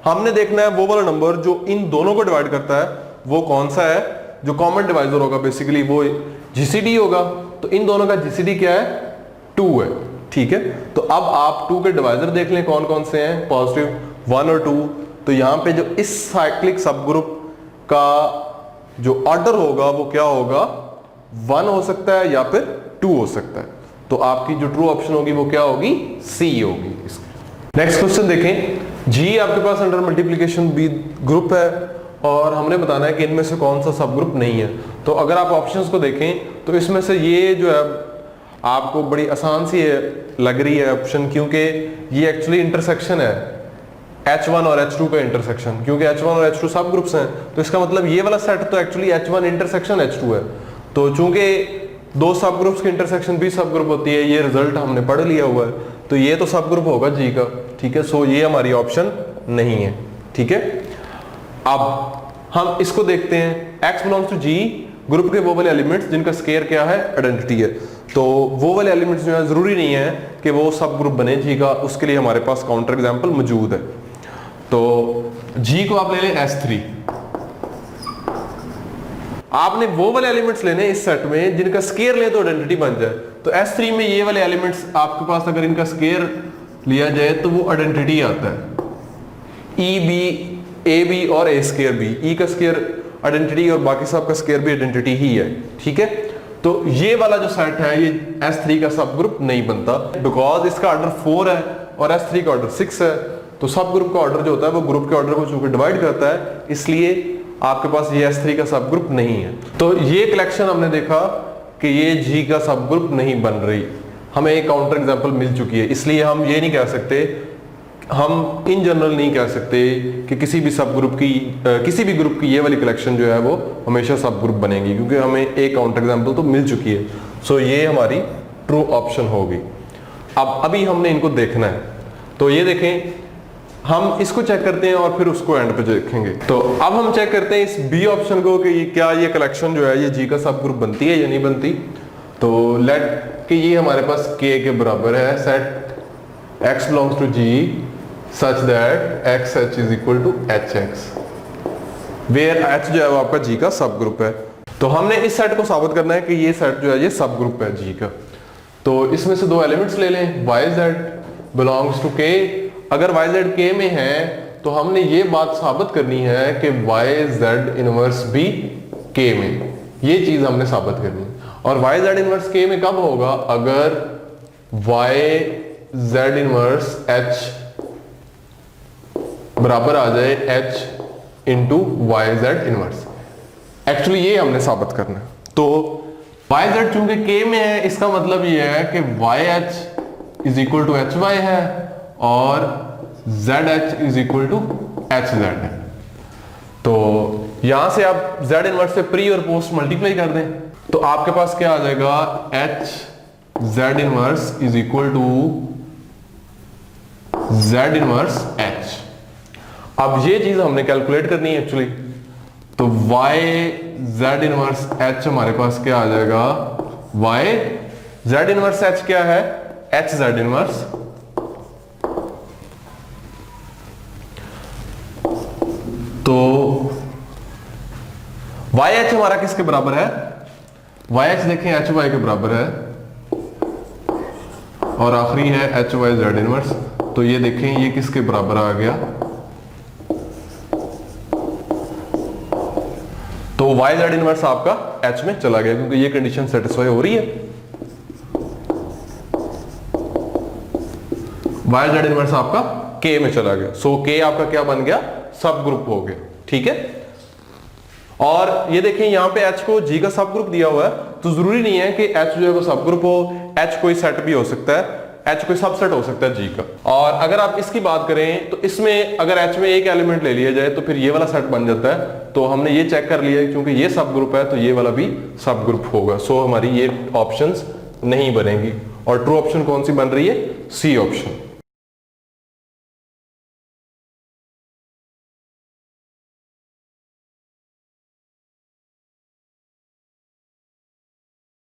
हमने देखना है वो वाला नंबर जो इन दोनों को डिवाइड करता है वो कौन सा है, जो कॉमन डिवाइजर होगा बेसिकली वो जीसीडी होगा। तो इन दोनों का जीसीडी क्या है, 2 है, ठीक है। तो अब आप 2 के डिवाइजर देख लें कौन कौन से हैं, पॉजिटिव 1 और 2। तो यहां पे जो इस साइक्लिक सब ग्रुप का जो ऑर्डर होगा वो क्या होगा, 1 हो सकता है या फिर 2 हो सकता है। तो आपकी जो ट्रू ऑप्शन होगी वो क्या होगी, सी होगी। नेक्स्ट क्वेश्चन देखें, जी आपके पास अंडर मल्टीप्लिकेशन बी ग्रुप है और हमने बताना है कि इनमें से कौन सा सब ग्रुप नहीं है। तो अगर आप ऑप्शंस को देखें तो इसमें से ये जो है आपको बड़ी आसान सी लग रही है ऑप्शन, क्योंकि ये एक्चुअली इंटरसेक्शन है H1 और H2 का इंटरसेक्शन, क्योंकि H1 और H2 सब ग्रुप्स हैं। तो इसका मतलब ये वाला सेट तो एक्चुअली H1 इंटरसेक्शन H2 है। तो चूंकि दो सब ग्रुप्स की इंटरसेक्शन भी सब ग्रुप होती है, ये रिजल्ट हमने पढ़ लिया हुआ है, तो ये तो सब ग्रुप होगा जी का, ठीक है। सो ये हमारी ऑप्शन नहीं है, ठीक है। अब हम इसको देखते हैं, x belongs to G group के वो वाले एलिमेंट्स जिनका स्केयर क्या है, आइडेंटिटी है। तो वो वाले एलिमेंट्स जो है जरूरी नहीं है कि वो सब ग्रुप बने जी का, उसके लिए हमारे पास काउंटर एग्जांपल मौजूद है। तो G को आप ले लें S3, आपने वो वाले एलिमेंट्स लेने इस सेट में जिनका स्केयर ले तो आइडेंटिटी बन जाए। तो S3 में ये वाले एलिमेंट्स आपके पास अगर इनका स्केयर लिया जाए तो वो आइडेंटिटी आता है, E B A B और A स्केयर B, E का स्केयर आइडेंटिटी और बाकी सब का स्केयर भी आइडेंटिटी ही है, ठीक है। तो ये वाला जो सेट है ये S3 का सब ग्रुप नहीं बनता, बिकॉज इसका ऑर्डर 4 है और S3 का ऑर्डर 6 है। तो सब ग्रुप का ऑर्डर जो होता है वो ग्रुप के ऑर्डर को चूंकि डिवाइड करता है, इसलिए आपके पास ये S3 का सब ग्रुप नहीं है। तो ये कलेक्शन हमने देखा कि ये G का सब ग्रुप नहीं बन रही, हमें एक काउंटर एग्जांपल मिल चुकी है, इसलिए हम ये नहीं कह सकते, हम इन जनरल नहीं कह सकते कि किसी भी सब ग्रुप की किसी भी ग्रुप की ये वाली कलेक्शन जो है वो हमेशा सब ग्रुप बनेगी, क्योंकि हमें एक काउंटर एग्जांपल तो मिल चुकी है। सो ये हमारी ट्रू ऑप्शन होगी। अब अभी हमने इनको देखना है। तो ये देखें, हम इसको चेक करते हैं और फिर उसको एंड पे देखेंगे। तो अब हम चेक करते हैं इस बी ऑप्शन को कि क्या ये कलेक्शन जो है ये जी का सब ग्रुप बनती है या नहीं बनती। तो लेट कि ये हमारे पास के बराबर है, set x belongs to G such that X H is equal to H X, where H जो है वो आपका जी का सब ग्रुप है। तो हमने इस सेट को साबित करना है कि ये सेट जो है ये सब ग्रुप है जी का। तो इसमें से दो एलिमेंट्स ले लें, वाई जेड बिलोंग्स टू के। अगर वाई जेड के में है तो हमने ये बात साबित करनी है कि वाई जेड इनवर्स भी के में, ये चीज हमने साबित करनी है। और वाई जेड इनवर्स के में कब होगा, अगर वाई जेड इनवर्स एच बराबर आ जाए H into Y Z inverse. Actually ये हमने साबित करना है। तो वाई जेड चूंकि के में है, इसका मतलब ये है कि Y H is equal to H Y है और Z H is equal to H Z है। तो यहां से आप जेड इनवर्स से प्री और पोस्ट मल्टीप्लाई कर दें तो आपके पास क्या आ जाएगा, H Z inverse is equal to Z inverse H. अब ये चीज हमने कैलकुलेट करनी है एक्चुअली। तो y z इनवर्स h हमारे पास क्या आ जाएगा, y z इनवर्स h क्या है, h z इनवर्स। तो y h हमारा किसके बराबर है, y h देखें h y के बराबर है और आखिरी है h y z इनवर्स। तो ये देखें ये किसके बराबर आ गया, तो y z इनवर्स आपका h में चला गया क्योंकि ये कंडीशन सेटिस्फाई हो रही है। y z इनवर्स आपका k में चला गया। सो k आपका क्या बन गया, सब ग्रुप हो गया। ठीक है, और ये देखें यहां पे h को g का सब ग्रुप दिया हुआ है, तो जरूरी नहीं है कि h जो है वो सब ग्रुप हो, h कोई सेट भी हो सकता है, h कोई सबसेट हो सकता है g का। और अगर आप इसकी बात करें तो इसमें अगर h में एक एलिमेंट ले लिया जाए तो फिर ये वाला सेट बन जाता है। तो हमने ये चेक कर लिया है क्योंकि ये सब ग्रुप है तो ये वाला भी सब ग्रुप होगा। सो हमारी ये ऑप्शंस नहीं बनेंगी और ट्रू ऑप्शन कौन सी बन रही है, सी ऑप्शन।